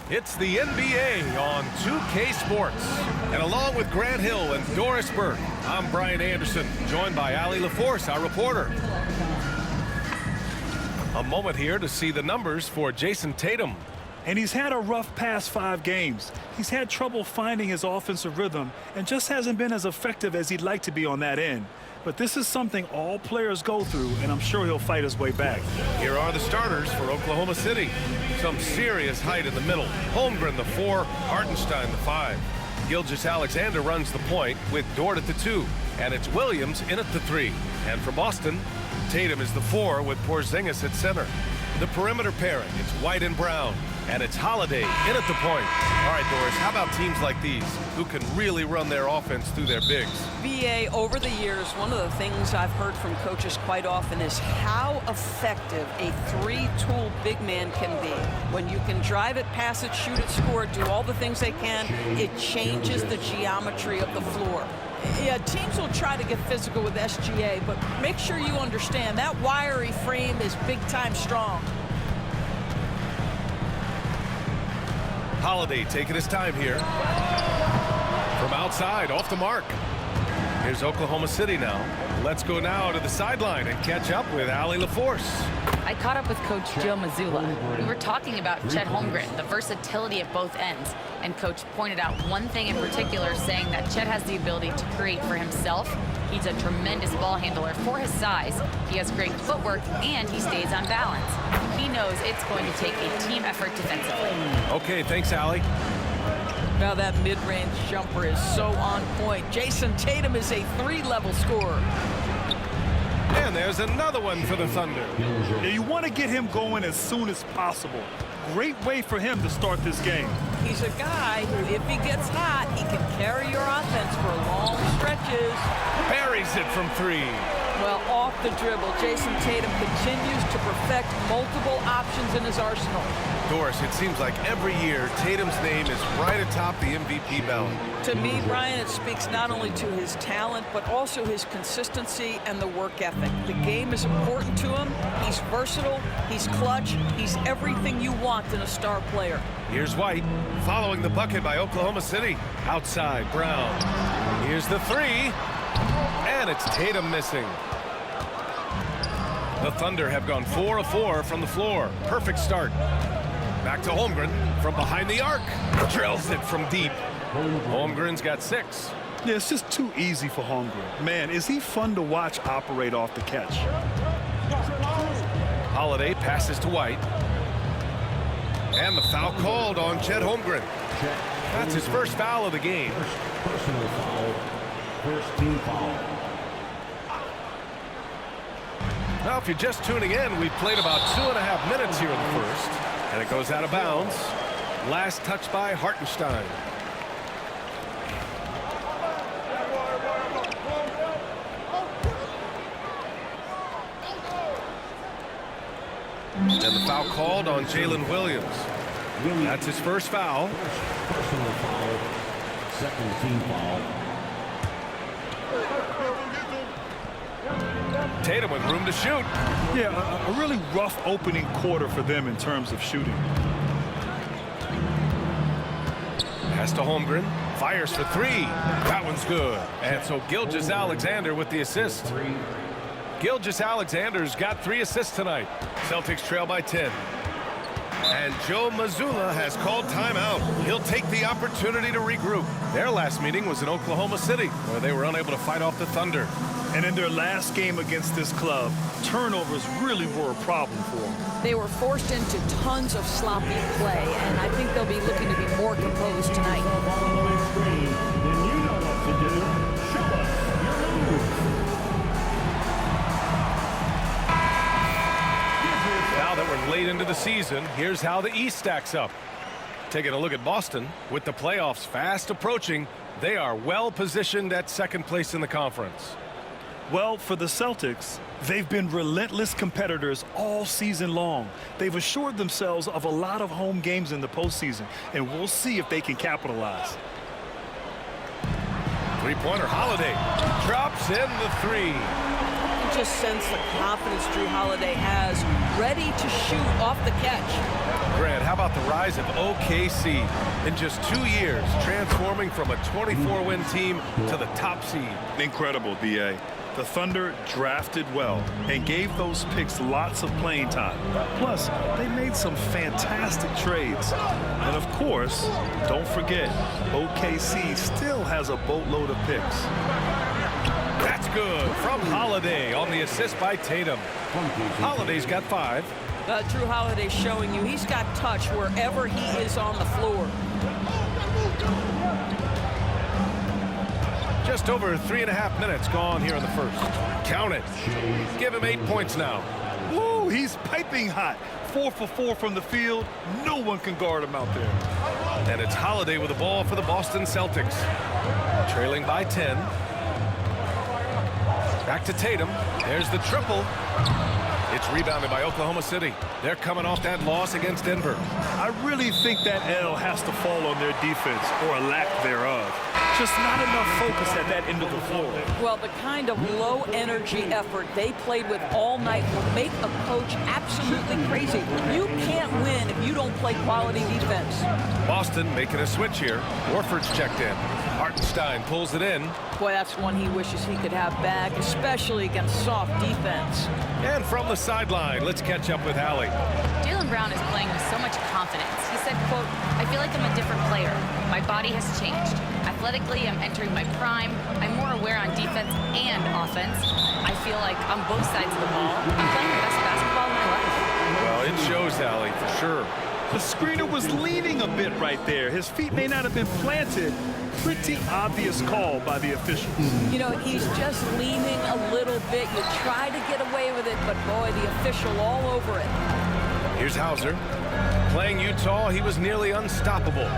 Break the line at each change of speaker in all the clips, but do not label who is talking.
It's the NBA on 2K Sports. And along with Grant Hill and Doris Burke, I'm Brian Anderson, joined by Allie LaForce, our reporter. A moment here to see the numbers for Jason Tatum.
And he's had a rough past 5 games. He's had trouble finding his offensive rhythm and just hasn't been as effective as he'd like to be on that end. But this is something all players go through, and I'm sure he'll fight his way back.
Here are the starters for Oklahoma City. Some serious height in the middle. Holmgren, the 4, Hartenstein, the 5. Gilgeous-Alexander runs the point with Dort at the 2. And it's Williams in at the 3. And for Boston, Tatum is the 4 with Porzingis at center. The perimeter pairing, it's White and Brown. And it's Holiday in at the point. All right, Doris, how about teams like these who can really run their offense through their bigs?
BA, over the years, one of the things I've heard from coaches quite often is how effective a 3-tool big man can be. When you can drive it, pass it, shoot it, score it, do all the things they can, it changes the geometry of the floor. Yeah, teams will try to get physical with SGA, but make sure you understand that wiry frame is big-time strong.
Holiday taking his time here. From outside, off the mark. Here's Oklahoma City now. Let's go now to the sideline and catch up with Allie LaForce.
I caught up with Coach Joe Mazzulla. We were talking about Chet Holmgren, the versatility at both ends. And Coach pointed out one thing in particular, saying that Chet has the ability to create for himself. He's a tremendous ball handler for his size. He has great footwork, and he stays on balance. He knows it's going to take a team effort defensively.
Okay, thanks, Allie.
Now that mid-range jumper is so on point. Jason Tatum is a 3-level scorer.
And there's another one for the Thunder.
Yeah, you want to get him going as soon as possible. Great way for him to start this game.
He's a guy who, if he gets hot, he can carry your offense for long stretches.
Buries it from 3.
Well, off the dribble, Jason Tatum continues to perfect multiple options in his arsenal.
Doris, it seems like every year Tatum's name is right atop the MVP ballot.
To me, Brian, it speaks not only to his talent, but also his consistency and the work ethic. The game is important to him. He's versatile. He's clutch. He's everything you want in a star player.
Here's White, following the bucket by Oklahoma City. Outside, Brown. Here's the 3. And it's Tatum missing. The Thunder have gone 4 of 4 from the floor. Perfect start. Back to Holmgren from behind the arc. Drills it from deep. Holmgren's got 6.
Yeah, it's just too easy for Holmgren. Man, is he fun to watch operate off the catch.
Holiday passes to White. And the foul called on Chet Holmgren. That's his first foul of the game.
Personal foul. First team foul.
Now, if you're just tuning in, we've played about 2.5 minutes here in the first. And it goes out of bounds. Last touch by Hartenstein. And the foul called on Jalen Williams. That's his first foul.
Personal foul. Second team foul.
Tatum with room to shoot.
Yeah, a really rough opening quarter for them in terms of shooting.
Pass to Holmgren. Fires for 3. That one's good. And so Gilgeous-Alexander with the assist. Gilgeous-Alexander's got 3 assists tonight. Celtics trail by 10. And Joe Mazzulla has called timeout. He'll take the opportunity to regroup. Their last meeting was in Oklahoma City, where they were unable to fight off the Thunder.
And in their last game against this club, turnovers really were a problem for them.
They were forced into tons of sloppy play, and I think they'll be looking to be more composed tonight.
Then you know what to do. Show us your moves.
Now that we're late into the season, here's how the East stacks up. Taking a look at Boston, with the playoffs fast approaching, they are well positioned at second place in the conference.
Well, for the Celtics, they've been relentless competitors all season long. They've assured themselves of a lot of home games in the postseason, and we'll see if they can capitalize.
Three-pointer Holiday drops in the 3.
just sense the confidence Drew Holiday has, ready to shoot off the catch.
Grant, how about the rise of OKC? In just 2 years, transforming from a 24-win team to the top seed.
Incredible, B.A. The Thunder drafted well and gave those picks lots of playing time. Plus, they made some fantastic trades. And of course, don't forget, OKC still has a boatload of picks.
That's good from Holiday on the assist by Tatum. Holiday's got 5.
Drew Holiday showing you he's got touch wherever he is on the floor.
Just over 3.5 minutes gone here in the first. Count it. Give him 8 points now.
Woo, he's piping hot. 4 for 4 from the field. No one can guard him out there.
And it's Holiday with the ball for the Boston Celtics. Trailing by 10. Back to Tatum. There's the triple. It's rebounded by Oklahoma City. They're coming off that loss against Denver.
I really think that L has to fall on their defense, or a lack thereof. Just not enough focus at that end of the floor.
Well, the kind of low-energy effort they played with all night will make a coach absolutely crazy. You can't win if you don't play quality defense.
Boston making a switch here. Warford's checked in. Hartenstein pulls it in.
Boy, that's one he wishes he could have back, especially against soft defense.
And from the sideline, let's catch up with Allie.
Jaylen Brown is playing with so much confidence. He said, quote, "I feel like I'm a different player. My body has changed. Athletically, I'm entering my prime. I'm more aware on defense and offense. I feel like on both sides of the ball, I'm playing the best basketball in my life."
Well, it shows, Allie, for sure.
The screener was leaning a bit right there. His feet may not have been planted. Pretty obvious call by the officials.
You know, he's just leaning a little bit. You try to get away with it, but boy, the official all over it.
Here's Hauser. Playing Utah, he was nearly unstoppable.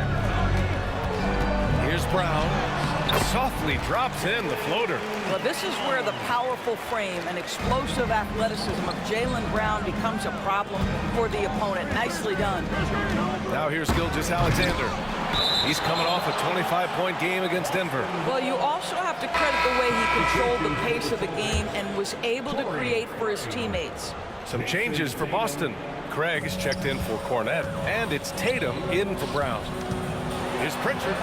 Here's Brown. Softly drops in the floater.
Well, this is where the powerful frame and explosive athleticism of Jaylen Brown becomes a problem for the opponent. Nicely done.
Now here's Gilgeous-Alexander. He's coming off a 25-point game against Denver.
Well, you also have to credit the way he controlled the pace of the game and was able to create for his teammates.
Some changes for Boston. Craig is checked in for Cornette, and it's Tatum in for Brown. Here's Pritchard.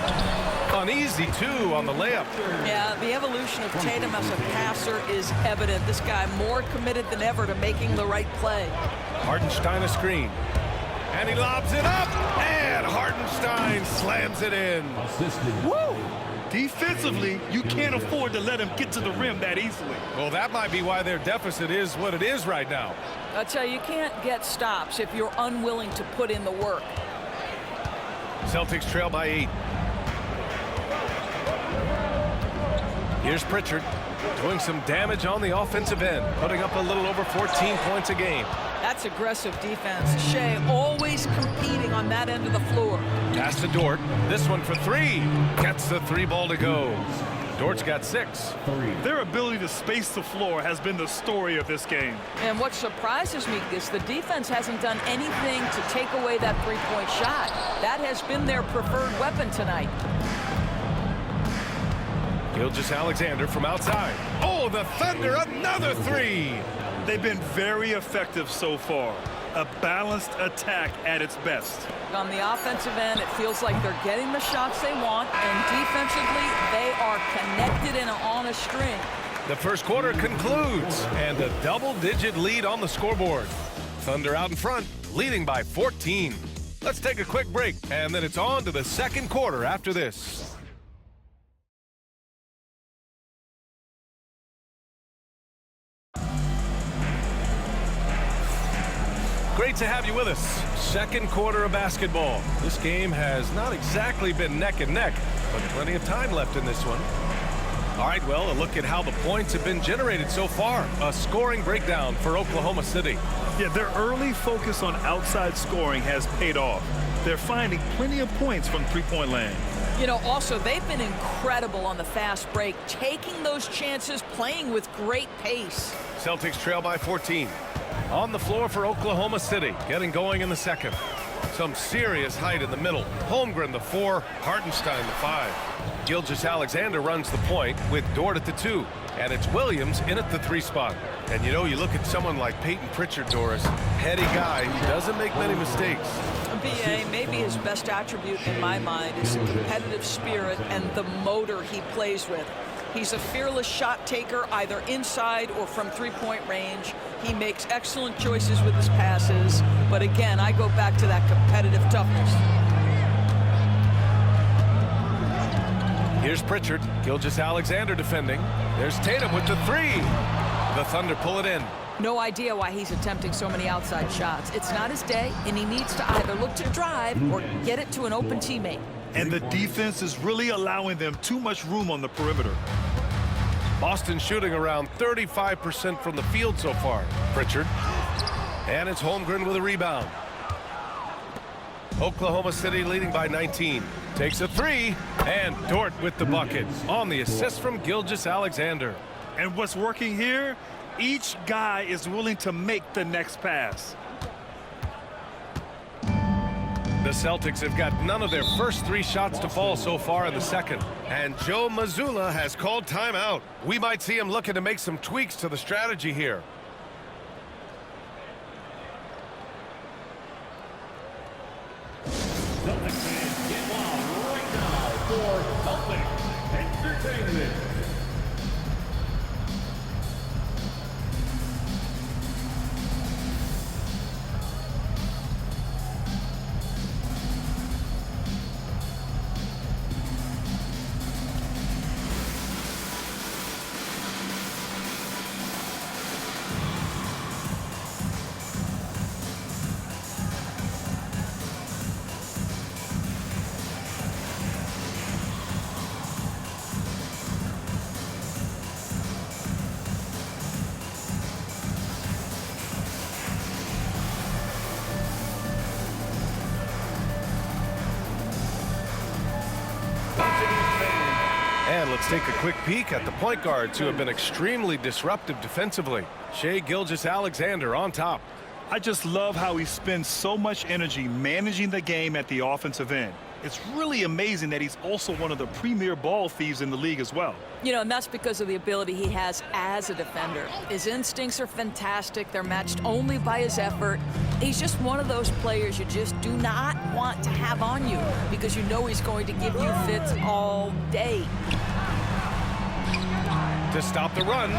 Uneasy, too, on the layup.
Yeah, the evolution of Tatum as a passer is evident. This guy more committed than ever to making the right play.
Hartenstein a screen. And he lobs it up, and Hartenstein slams it in.
Woo! Defensively, you can't afford to let him get to the rim that easily.
Well, that might be why their deficit is what it is right now.
I tell you, you can't get stops if you're unwilling to put in the work.
Celtics trail by 8. Here's Pritchard doing some damage on the offensive end, putting up a little over 14 points a game.
That's aggressive defense. Shea always competing on that end of the floor.
Pass to Dort. This one for 3. Gets the 3 ball to go. Dort's got 6.
Their ability to space the floor has been the story of this game.
And what surprises me is the defense hasn't done anything to take away that three-point shot. That has been their preferred weapon tonight.
Gilgeous-Alexander from outside. Oh, the Thunder, another 3.
They've been very effective so far. A balanced attack at its best.
On the offensive end, it feels like they're getting the shots they want, and defensively, they are connected and on a string.
The first quarter concludes, and a double-digit lead on the scoreboard. Thunder out in front, leading by 14. Let's take a quick break, and then it's on to the second quarter after this. Great to have you with us. Second quarter of basketball. This game has not exactly been neck and neck, but plenty of time left in this one. All right, well, a look at how the points have been generated so far. A scoring breakdown for Oklahoma City.
Yeah, their early focus on outside scoring has paid off. They're finding plenty of points from three-point land.
You know, also, they've been incredible on the fast break, taking those chances, playing with great pace.
Celtics trail by 14. On the floor for Oklahoma City, getting going in the second. Some serious height in the middle. Holmgren the 4, Hartenstein the 5. Gilgeous-Alexander runs the point with Dort at the 2. And it's Williams in at the 3 spot. And you know, you look at someone like Peyton Pritchard, Doris, heady guy who doesn't make many mistakes.
BA, maybe his best attribute in my mind is the competitive spirit and the motor he plays with. He's a fearless shot taker, either inside or from 3-point range. He makes excellent choices with his passes. But again, I go back to that competitive toughness.
Here's Pritchard. Gilgeous-Alexander defending. There's Tatum with the 3. The Thunder pull it in.
No idea why he's attempting so many outside shots. It's not his day, and he needs to either look to drive or get it to an open teammate.
And the defense is really allowing them too much room on the perimeter.
Boston shooting around 35% from the field so far. Pritchard. And it's Holmgren with a rebound. Oklahoma City leading by 19. Takes a 3. And Dort with the bucket on the assist from Gilgeous-Alexander.
And what's working here? Each guy is willing to make the next pass.
The Celtics have got none of their first 3 shots to fall so far in the second. And Joe Mazzulla has called timeout. We might see him looking to make some tweaks to the strategy here.
Celtics fans, get wild right now for Celtics Entertainment.
And let's take a quick peek at the point guards who have been extremely disruptive defensively. Shai Gilgeous-Alexander on top.
I just love how he spends so much energy managing the game at the offensive end. It's really amazing that he's also one of the premier ball thieves in the league as well.
You know, and that's because of the ability he has as a defender. His instincts are fantastic. They're matched only by his effort. He's just one of those players you just do not want to have on you because you know he's going to give you fits all day.
To stop the run.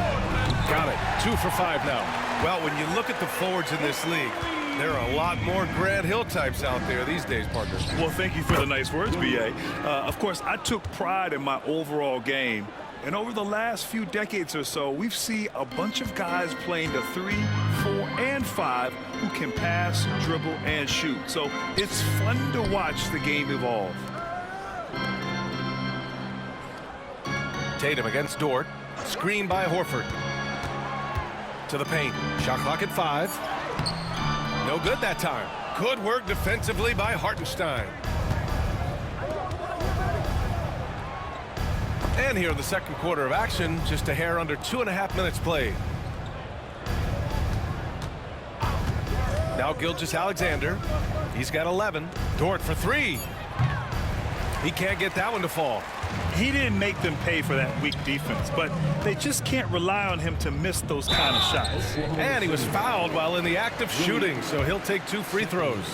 Got it. 2 for 5 now. Well, when you look at the forwards in this league, there are a lot more Grant Hill types out there these days, partner.
Well, thank you for the nice words, B.A. Of course, I took pride in my overall game. And over the last few decades or so, we've seen a bunch of guys playing the 3, 4, and 5 who can pass, dribble, and shoot. So it's fun to watch the game evolve.
Tatum against Dort. Screen by Horford. To the paint. Shot clock at 5. No good that time. Good work defensively by Hartenstein. And here in the second quarter of action, just a hair under 2.5 minutes played. Now Gilgeous-Alexander. He's got 11. Dort for 3. He can't get that one to fall.
He didn't make them pay for that weak defense, but they just can't rely on him to miss those kind of shots.
And he was fouled while in the act of shooting, so he'll take 2 free throws.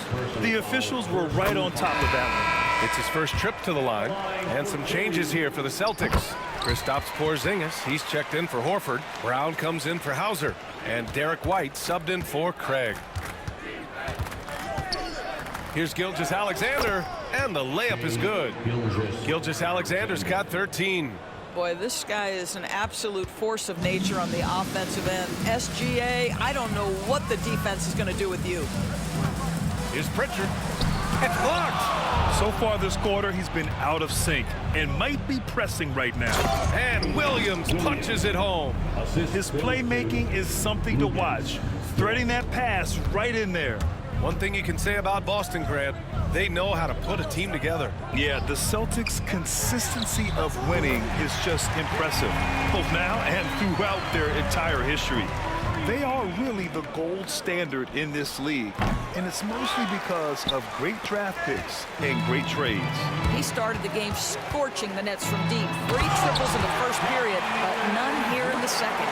The officials were right on top of that
It's his first trip to the line. And some changes here for the Celtics. Kristaps Porzingis, he's checked in for Horford. Brown comes in for Hauser. And Derek White subbed in for Craig. Here's Gilgeous-Alexander, and the layup is good. Gilgeous-Alexander's got 13.
Boy, this guy is an absolute force of nature on the offensive end. SGA, I don't know what the defense is going to do with you.
Here's Pritchard. It's blocked.
So far this quarter, he's been out of sync and might be pressing right now.
And Williams punches it home.
His playmaking is something to watch. Threading that pass right in there.
One thing you can say about Boston, Grant, they know how to put a team together.
Yeah, the Celtics' consistency of winning is just impressive, both now and throughout their entire history. They are really the gold standard in this league, and it's mostly because of great draft picks and great trades.
He started the game scorching the Nets from deep. 3 triples in the first period, but none here in the second.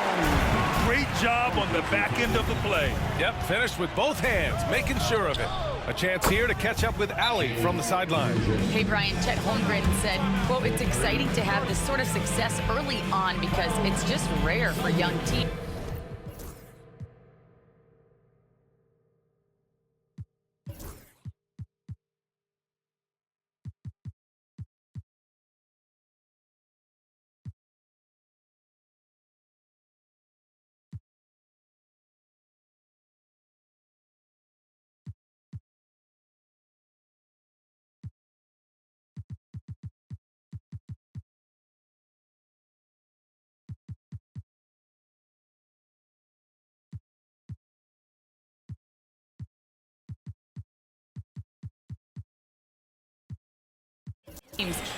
Great job on the back end of the play.
Yep, finished with both hands, making sure of it. A chance here to catch up with Allie from the sideline.
Hey, Brian, Chet Holmgren said, quote, "It's exciting to have this sort of success early on because it's just rare for young teams."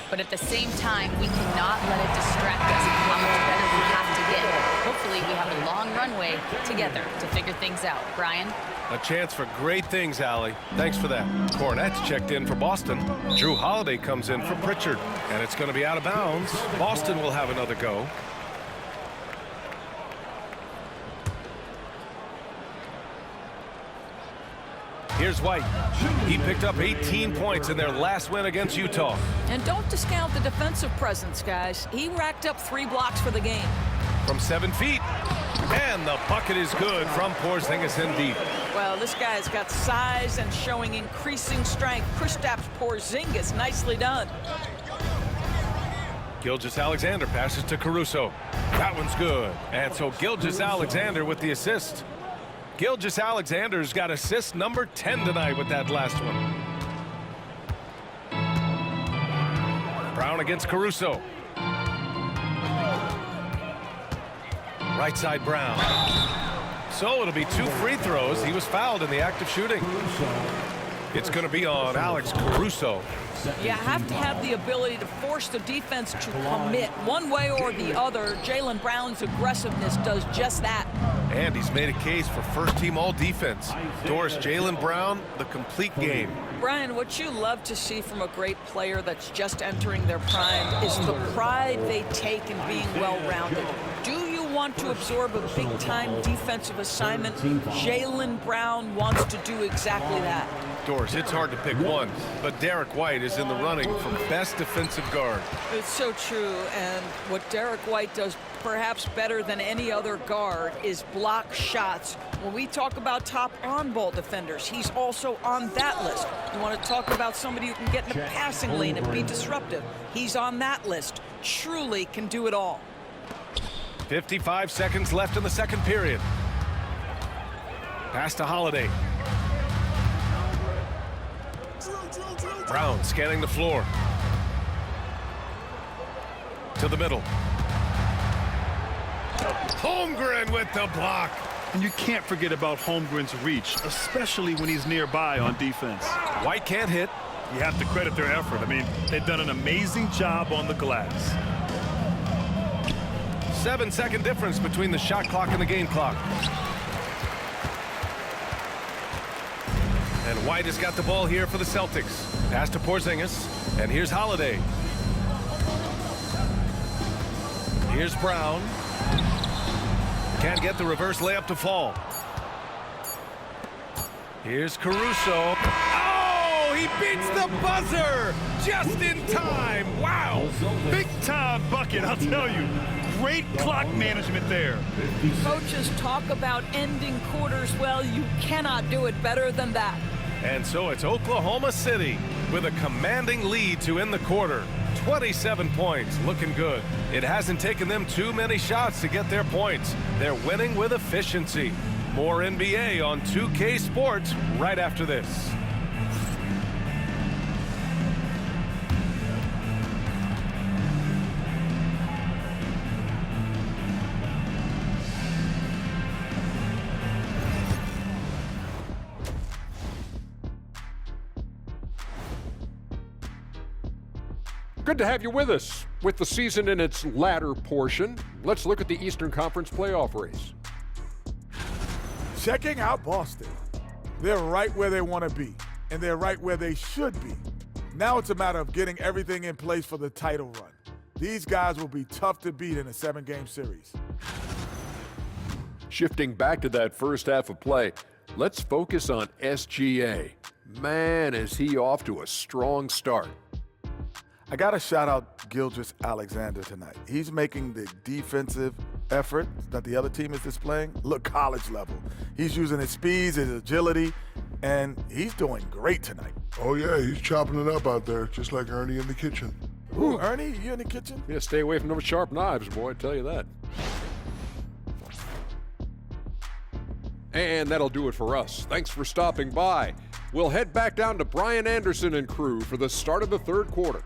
But at the same time, we cannot let it distract us from how much better we have to get. Hopefully, we have a long runway together to figure things out. Brian?
A chance for great things, Allie. Thanks for that. Cornette's checked in for Boston. Drew Holiday comes in for Pritchard. And it's going to be out of bounds. Boston will have another go. Here's White. He picked up 18 points in their last win against Utah.
And don't discount the defensive presence, guys. He racked up 3 blocks for the game.
From 7 feet. And the bucket is good from Porzingis in deep.
Well, this guy's got size and showing increasing strength. Kristaps Porzingis, nicely done.
Gilgeous-Alexander passes to Caruso. That one's good. And so Gilgeous-Alexander with the assist. Gilgeous-Alexander's got assist number 10 tonight with that last one. Brown against Caruso. Right side Brown. So it'll be 2 free throws. He was fouled in the act of shooting. It's going to be on Alex Caruso.
You have to have the ability to force the defense to commit one way or the other. Jaylen Brown's aggressiveness does just that.
And he's made a case for first-team all-defense. Doris, Jaylen Brown, the complete game.
Brian, what you love to see from a great player that's just entering their prime is the pride they take in being well-rounded. Do you want to absorb a big-time defensive assignment? Jaylen Brown wants to do exactly that.
Doris, it's hard to pick one, but Derek White is in the running for best defensive guard.
It's so true, and what Derek White does perhaps better than any other guard is block shots. When we talk about top on-ball defenders, he's also on that list. You want to talk about somebody who can get in the passing lane and be disruptive. He's on that list. Truly can do it all.
55 seconds left in the second period. Pass to Holiday. Brown scanning the floor. To the middle. Holmgren with the block.
And you can't forget about Holmgren's reach, especially when he's nearby on defense.
White can't hit.
You have to credit their effort. I mean, they've done an amazing job on the glass.
7-second difference between the shot clock and the game clock. And White has got the ball here for the Celtics. Pass to Porzingis, and here's Holiday. Here's Brown. Can't get the reverse layup to fall. Here's Caruso. Oh, he beats the buzzer just in time. Wow.
Big time bucket, I'll tell you. Great clock management there.
Coaches talk about ending quarters. Well, you cannot do it better than that.
And so it's Oklahoma City with a commanding lead to end the quarter. 27 points, looking good. It hasn't taken them too many shots to get their points. They're winning with efficiency. More NBA on 2K Sports right after this.
Good to have you with us. With the season in its latter portion, let's look at the Eastern Conference playoff race.
checking out Boston. They're right where they want to be, and they're right where they should be. Now it's a matter of getting everything in place for the title run. These guys will be tough to beat in a 7-game series.
Shifting back to that first half of play, let's focus on SGA. Man, is he off to a strong start.
I got to shout out Gilgeous-Alexander tonight. He's making the defensive effort that the other team is displaying look college level. He's using his speed, his agility, and he's doing great tonight.
Oh, yeah, he's chopping it up out there, just like Ernie in the kitchen.
Ooh, Ernie, you in the kitchen?
Yeah, stay away from those sharp knives, boy, I tell you that. And that'll do it for us. Thanks for stopping by. We'll head back down to Brian Anderson and crew for the start of the third quarter.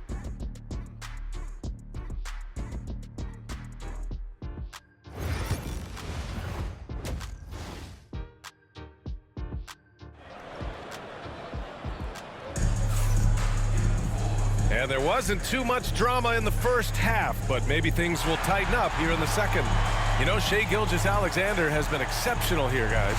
And there wasn't too much drama in the first half, but maybe things will tighten up here in the second. You know, Shai Gilgeous-Alexander has been exceptional here, guys.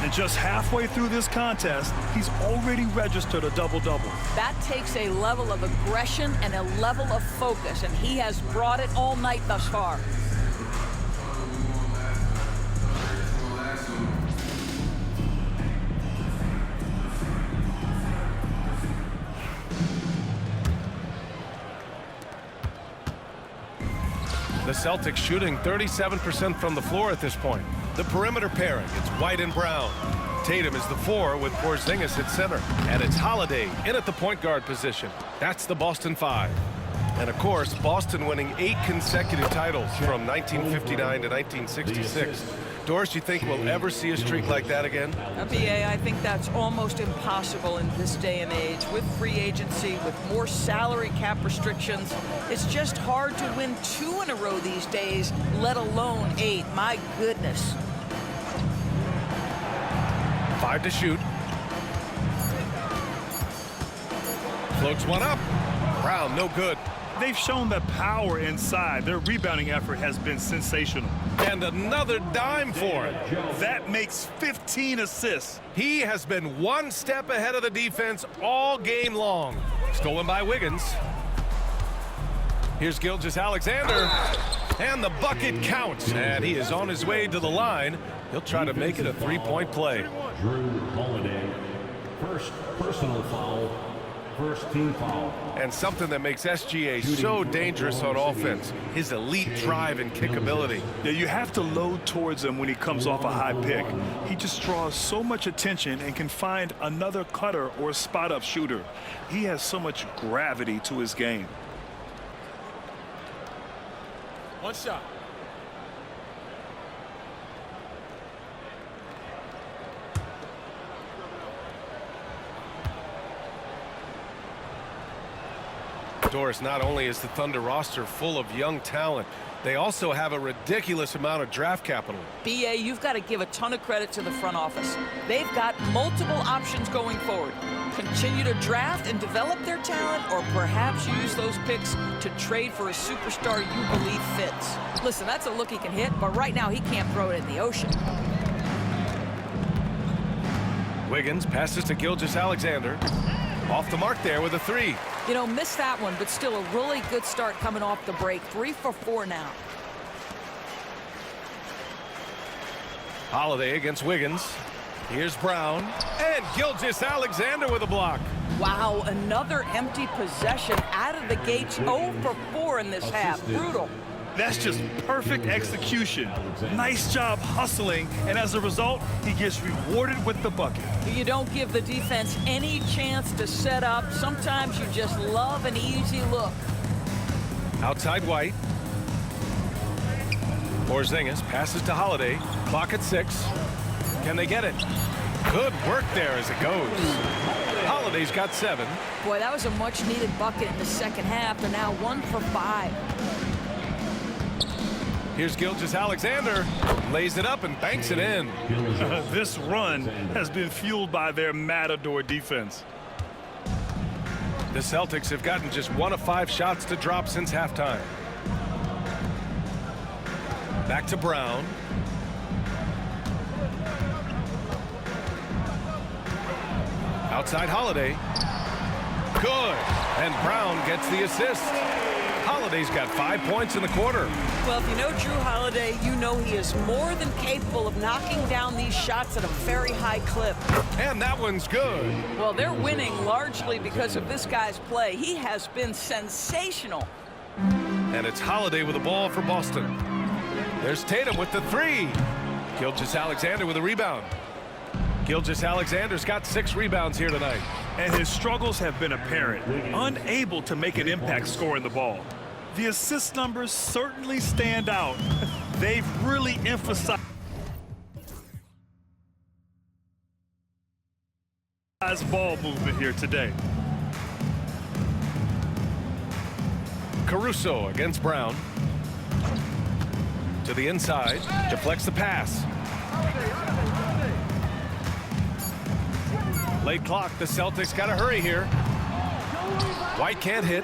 And just halfway through this contest, he's already registered a double-double.
That takes a level of aggression and a level of focus, and he has brought it all night thus far.
The Celtics shooting 37% from the floor at this point. The perimeter pairing, it's White and Brown. Tatum is the 4 with Porzingis at center. And it's Holiday in at the point guard position. That's the Boston 5. And of course, Boston winning 8 consecutive titles from 1959 to 1966. Doris, you think we'll ever see a streak like that again?
BA, I think that's almost impossible in this day and age. With free agency, with more salary cap restrictions, it's just hard to win 2 in a row these days, let alone 8. My goodness.
5 to shoot. Floats one up. Brown, no good.
They've shown the power inside. Their rebounding effort has been sensational.
And another dime for it.
That makes 15 assists.
He has been one step ahead of the defense all game long. Stolen by Wiggins. Here's Gilgeous-Alexander. And the bucket counts. And he is on his way to the line. He'll try to make it a 3-point play.
Drew Holiday, first personal foul, first team foul.
And something that makes SGA so dangerous on offense, his elite drive and kickability.
Yeah, you have to load towards him when he comes off a high pick. He just draws so much attention and can find another cutter or spot-up shooter. He has so much gravity to his game.
One shot.
Doris, not only is the Thunder roster full of young talent, they also have a ridiculous amount of draft capital.
BA, you've got to give a ton of credit to the front office. They've got multiple options going forward. Continue to draft and develop their talent, or perhaps use those picks to trade for a superstar you believe fits. Listen, that's a look he can hit, but right now he can't throw it in the ocean.
Wiggins passes to Gilgeous-Alexander. Off the mark there with a 3.
You know, missed that one, but still a really good start coming off the break. 3 for 4 now.
Holiday against Wiggins. Here's Brown. And Gilgeous-Alexander with a block.
Wow, another empty possession out of the gates. 0 for 4 in this half. Brutal.
That's just perfect execution. Nice job hustling, and as a result, he gets rewarded with the bucket.
You don't give the defense any chance to set up. Sometimes you just love an easy look.
Outside White. Porzingis passes to Holiday. Clock at 6. Can they get it? Good work there as it goes. Holiday's got 7.
Boy, that was a much-needed bucket in the second half. They're now 1 for 5.
Here's Gilgeous-Alexander. Lays it up and banks it in.
This run has been fueled by their Matador defense.
The Celtics have gotten just 1 of 5 shots to drop since halftime. Back to Brown. Outside Holiday. Good. And Brown gets the assist. Holiday's got 5 points in the quarter.
Well, if you know Drew Holiday, you know he is more than capable of knocking down these shots at a very high clip.
And that one's good.
Well, they're winning largely because of this guy's play. He has been sensational.
And it's Holiday with the ball for Boston. There's Tatum with the three. Gilgeous-Alexander with a rebound. Gilgeous-Alexander's got 6 rebounds here tonight.
And his struggles have been apparent, unable to make an impact scoring the ball. The assist numbers certainly stand out. They've really emphasized ball movement here today.
Caruso against Brown. To the inside, deflects the pass. Late clock, the Celtics got to hurry here. White can't hit.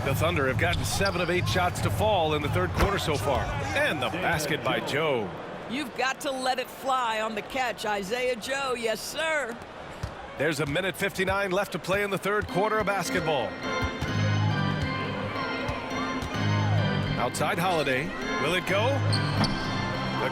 The Thunder have gotten 7 of 8 shots to fall in the third quarter so far. And the basket by Joe.
You've got to let it fly on the catch, Isaiah Joe. Yes, sir.
There's a minute 59 left to play in the third quarter of basketball. Outside Holiday. Will it go?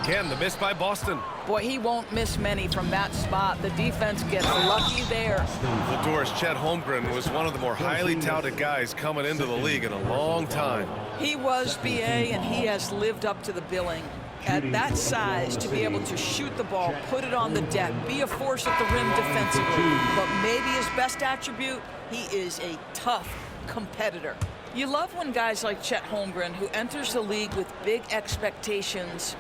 Again, the miss by Boston.
Boy, he won't miss many from that spot. The defense gets lucky there.
Lador's Chet Holmgren was one of the more highly touted guys coming into the league in a long time.
He was BA, and he has lived up to the billing. At that size, to be able to shoot the ball, put it on the deck, be a force at the rim defensively. But maybe his best attribute, he is a tough competitor. You love when guys like Chet Holmgren, who enters the league with big expectations,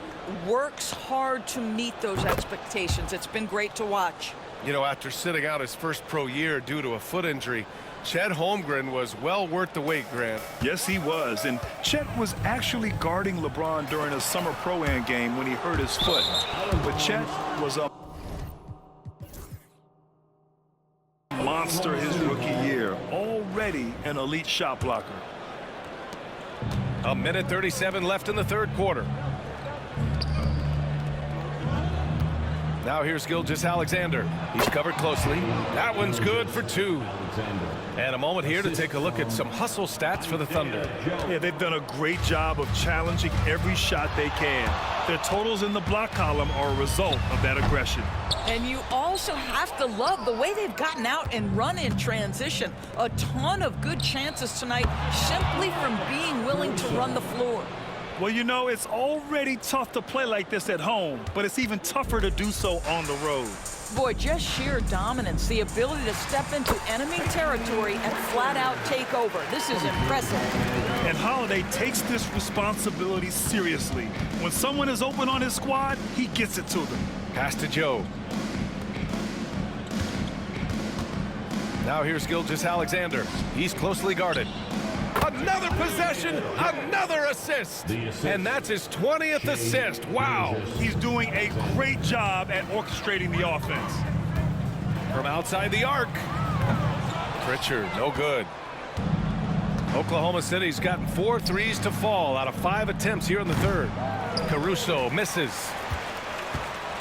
works hard to meet those expectations. It's been great to watch.
You know, after sitting out his first pro year due to a foot injury, Chet Holmgren was well worth the wait, Grant.
Yes, he was. And Chet was actually guarding LeBron during a summer Pro-Am game when he hurt his foot. But Chet was a monster his rookie year. Already an elite shot blocker.
A minute 37 left in the third quarter. Now here's Gilgeous-Alexander. He's covered closely. That one's good for 2. And a moment here to take a look at some hustle stats for the Thunder.
Yeah, they've done a great job of challenging every shot they can. Their totals in the block column are a result of that aggression.
And you also have to love the way they've gotten out and run in transition. A ton of good chances tonight simply from being willing to run the floor.
Well, you know, it's already tough to play like this at home, but it's even tougher to do so on the road.
Boy, just sheer dominance, the ability to step into enemy territory and flat out take over. This is impressive.
And Holiday takes this responsibility seriously. When someone is open on his squad, he gets it to them.
Pass to Joe. Now here's Gilgeous-Alexander. He's closely guarded. Another possession, another assist. And that's his 20th assist. Wow.
He's doing a great job at orchestrating the offense.
From outside the arc. Pritchard, no good. Oklahoma City's gotten 4 threes to fall out of 5 attempts here in the third. Caruso misses.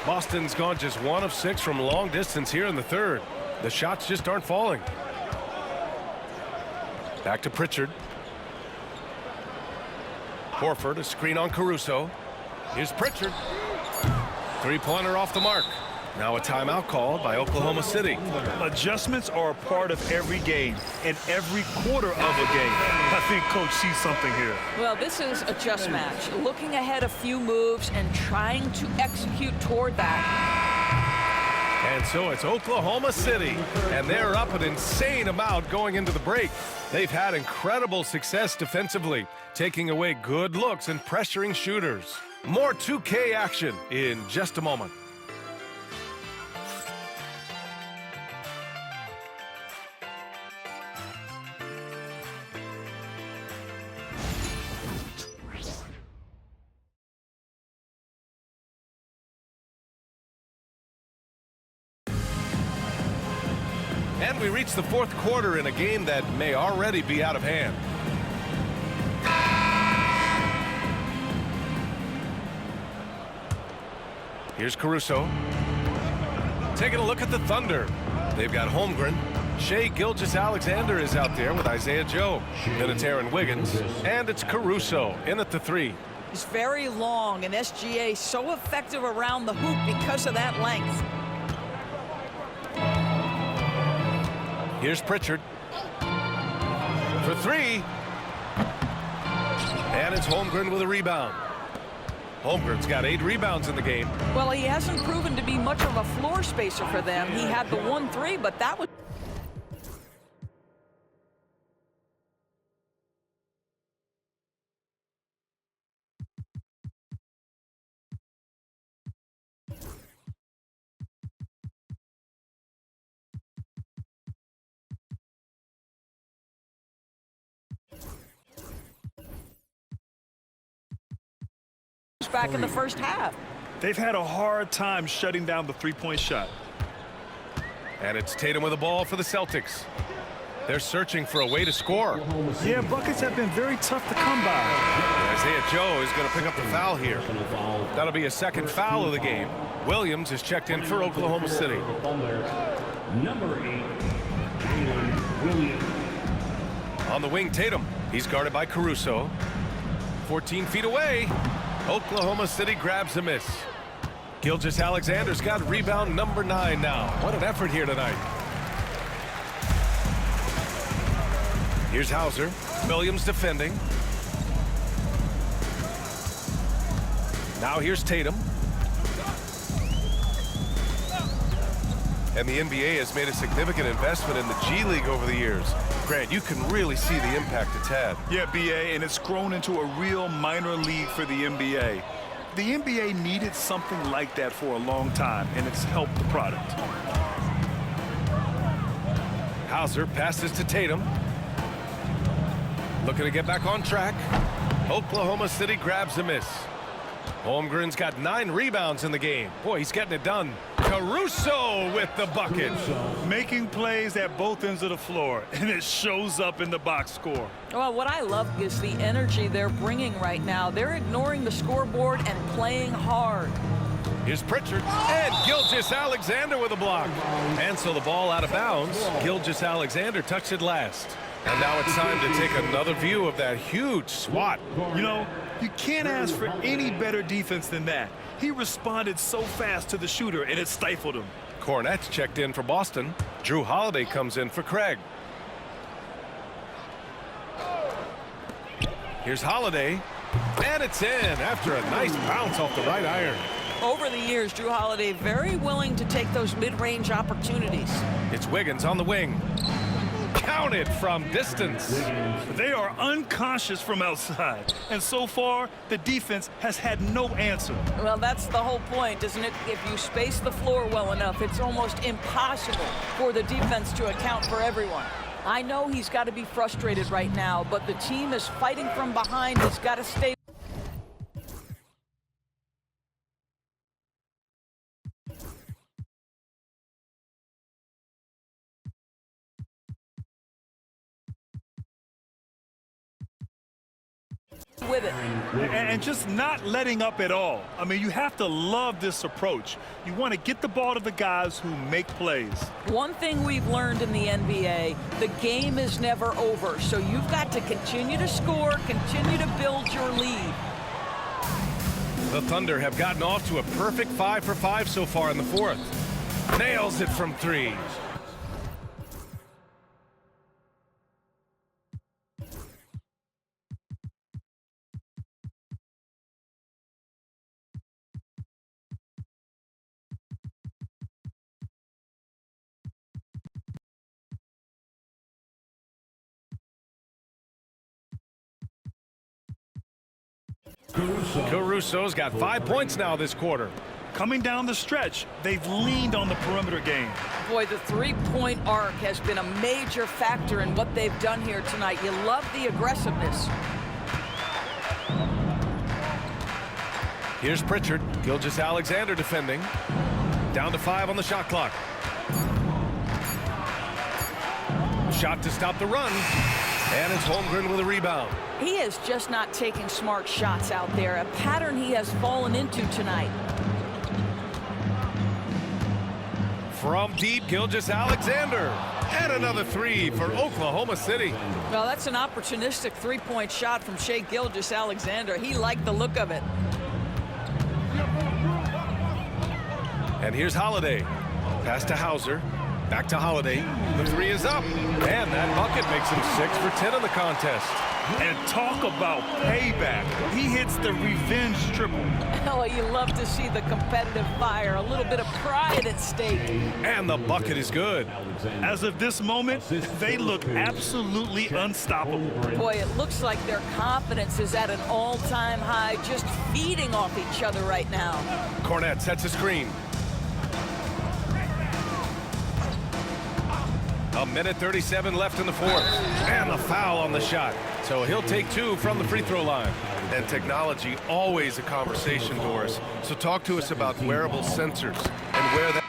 Boston's gone just 1 of 6 from long distance here in the third. The shots just aren't falling. Back to Pritchard. Horford, a screen on Caruso. Here's Pritchard. Three-pointer off the mark. Now a timeout called by Oklahoma City.
Adjustments are a part of every game and every quarter of a game. I think Coach sees something here.
Well, this is a just match. Looking ahead a few moves and trying to execute toward that.
And so it's Oklahoma City, and they're up an insane amount going into the break. They've had incredible success defensively, taking away good looks and pressuring shooters. More 2K action in just a moment. And we reach the fourth quarter in a game that may already be out of hand. Here's Caruso. Taking a look at the Thunder. They've got Holmgren. Shai Gilgeous-Alexander is out there with Isaiah Joe. Then it's Aaron Wiggins. And it's Caruso in at the 3.
He's very long, and SGA so effective around the hoop because of that length.
Here's Pritchard. For 3. And it's Holmgren with a rebound. Holmgren's got 8 rebounds in the game.
Well, he hasn't proven to be much of a floor spacer for them. He had the 1-3, but that was... back in the first half.
They've had a hard time shutting down the three-point shot.
And it's Tatum with the ball for the Celtics. They're searching for a way to score.
Yeah, buckets have been very tough to come by.
Isaiah Joe is going to pick up the foul here. That'll be a second foul of the game. Williams is checked in for Oklahoma City.
Number 8, Jalen Williams.
On the wing, Tatum. He's guarded by Caruso. 14 feet away. Oklahoma City grabs a miss. Gilgeous-Alexander's got rebound number 9 now. What an effort here tonight. Here's Hauser. Williams defending. Now here's Tatum. And the NBA has made a significant investment in the G League over the years. Grant, you can really see the impact it's had.
Yeah, BA, and it's grown into a real minor league for the NBA. The NBA needed something like that for a long time, and it's helped the product.
Hauser passes to Tatum. Looking to get back on track. Oklahoma City grabs a miss. Holmgren's got 9 rebounds in the game. Boy, he's getting it done. Caruso with the bucket.
Making plays at both ends of the floor, and it shows up in the box score.
Well, what I love is the energy they're bringing right now. They're ignoring the scoreboard and playing hard.
Here's Pritchard, and Gilgeous-Alexander with a block. And so the ball out of bounds. Gilgeous-Alexander touched it last. And now it's time to take another view of that huge swat.
You know, you can't ask for any better defense than that. He responded so fast to the shooter, and it stifled him.
Cornette's checked in for Boston. Drew Holiday comes in for Craig. Here's Holiday, and it's in after a nice bounce off the right iron.
Over the years, Drew Holiday very willing to take those mid-range opportunities.
It's Wiggins on the wing. Counted from distance.
They are unconscious from outside, and so far the defense has had no answer.
Well, that's the whole point, isn't it? If you space the floor well enough, it's almost impossible for the defense to account for everyone. I know he's got to be frustrated right now, but the team is fighting from behind. He's got to stay. With it.
And just not letting up at all. I mean, you have to love this approach. You want to get the ball to the guys who make plays.
One thing we've learned in the NBA, the game is never over. So you've got to continue to score, continue to build your lead.
The Thunder have gotten off to a perfect 5 for 5 so far in the 4th. Nails it from 3. Caruso's got 5 points now this quarter.
Coming down the stretch, they've leaned on the perimeter game.
Boy, the three-point arc has been a major factor in what they've done here tonight. You love the aggressiveness.
Here's Pritchard. Gilgeous-Alexander defending. Down to 5 on the shot clock. Shot to stop the run. And it's Holmgren with a rebound.
He is just not taking smart shots out there, a pattern he has fallen into tonight.
From deep, Gilgeous-Alexander. And another three for Oklahoma City.
Well, that's an opportunistic three-point shot from Shai Gilgeous-Alexander. He liked the look of it.
And here's Holiday. Pass to Hauser. Back to Holiday. The three is up. And that bucket makes him 6 for 10 in the contest.
And talk about payback. He hits the revenge triple.
Oh, you love to see the competitive fire. A little bit of pride at stake.
And the bucket is good.
As of this moment, they look absolutely unstoppable.
Boy, it looks like their confidence is at an all-time high, just feeding off each other right now.
Cornette sets a screen. A minute 37 left in the fourth. And the foul on the shot. So he'll take 2 from the free throw line. And technology, always a conversation, Doris. So talk to us about wearable sensors and where that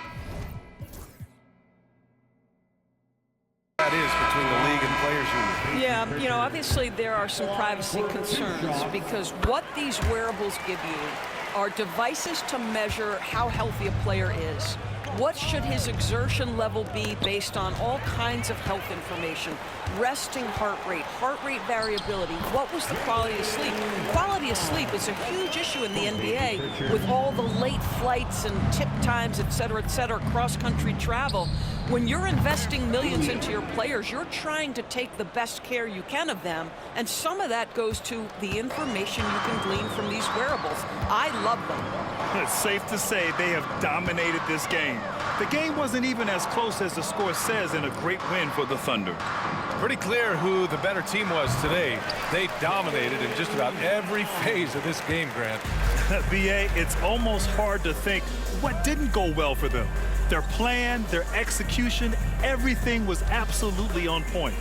is between the league and players' union.
Yeah, you know, obviously there are some privacy concerns because what these wearables give you are devices to measure how healthy a player is. What should his exertion level be based on all kinds of health information? Resting heart rate variability. What was the quality of sleep? Quality of sleep is a huge issue in the NBA with all the late flights and tip times, et cetera, cross-country travel. When you're investing millions into your players, you're trying to take the best care you can of them, and some of that goes to the information you can glean from these wearables. I love them.
It's safe to say they have dominated this game. The game wasn't even as close as the score says in a great win for the Thunder.
Pretty clear who the better team was today. They dominated in just about every phase of this game, Grant.
BA, it's almost hard to think what didn't go well for them. Their plan, their execution, everything was absolutely on point.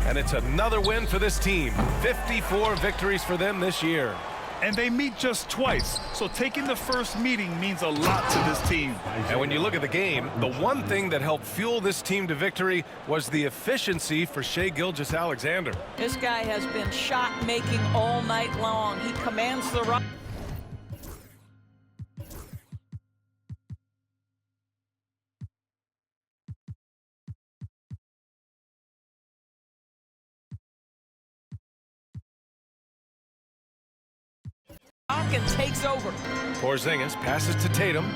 And it's another win for this team. 54 victories for them this year.
And they meet just twice, so taking the first meeting means a lot to this team.
And when you look at the game, the one thing that helped fuel this team to victory was the efficiency for Shai Gilgeous-Alexander.
This guy has been shot-making all night long. He commands the rock. And takes over.
Porzingis passes to Tatum.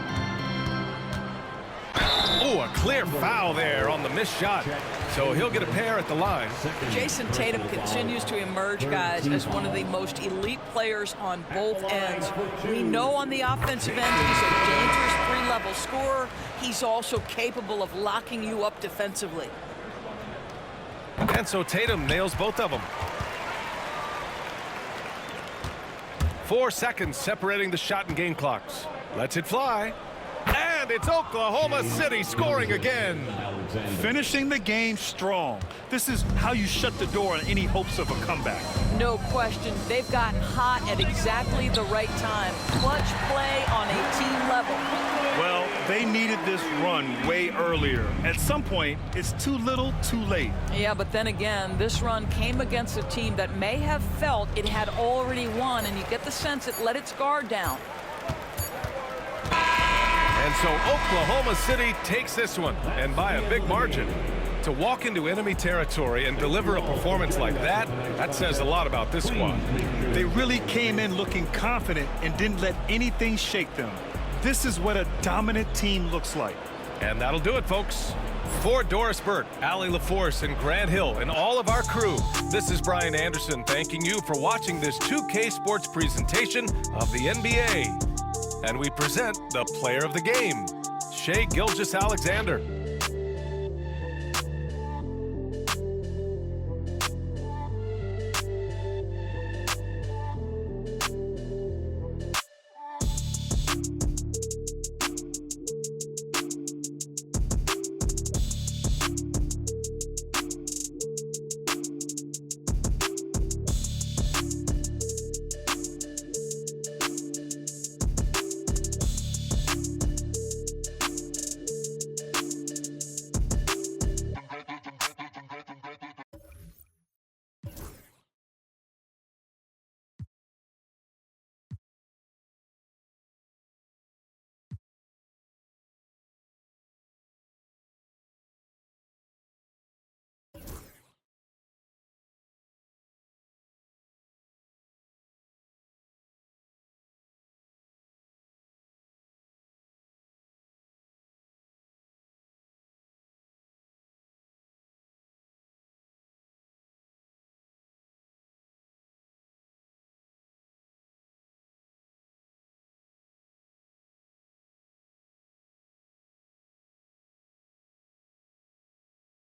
Oh, a clear foul there on the missed shot. So he'll get a pair at the line.
Jason Tatum continues to emerge, guys, as one of the most elite players on both ends. We know on the offensive end he's a dangerous three-level scorer. He's also capable of locking you up defensively.
And so Tatum nails both of them. 4 seconds separating the shot and game clocks. Lets it fly. And it's Oklahoma City scoring again.
Finishing the game strong. This is how you shut the door on any hopes of a comeback.
No question. They've gotten hot at exactly the right time. Clutch play on a team level.
Well, they needed this run way earlier. At some point, it's too little, too late.
Yeah, but then again, this run came against a team that may have felt it had already won, and you get the sense it let its guard down.
And so Oklahoma City takes this one, and by a big margin. To walk into enemy territory and deliver a performance like that, that says a lot about this squad.
They really came in looking confident and didn't let anything shake them. This is what a dominant team looks like.
And that'll do it, folks. For Doris Burke, Allie LaForce, and Grant Hill, and all of our crew, this is Brian Anderson thanking you for watching this 2K Sports presentation of the NBA. And we present the player of the game, Shai Gilgeous-Alexander.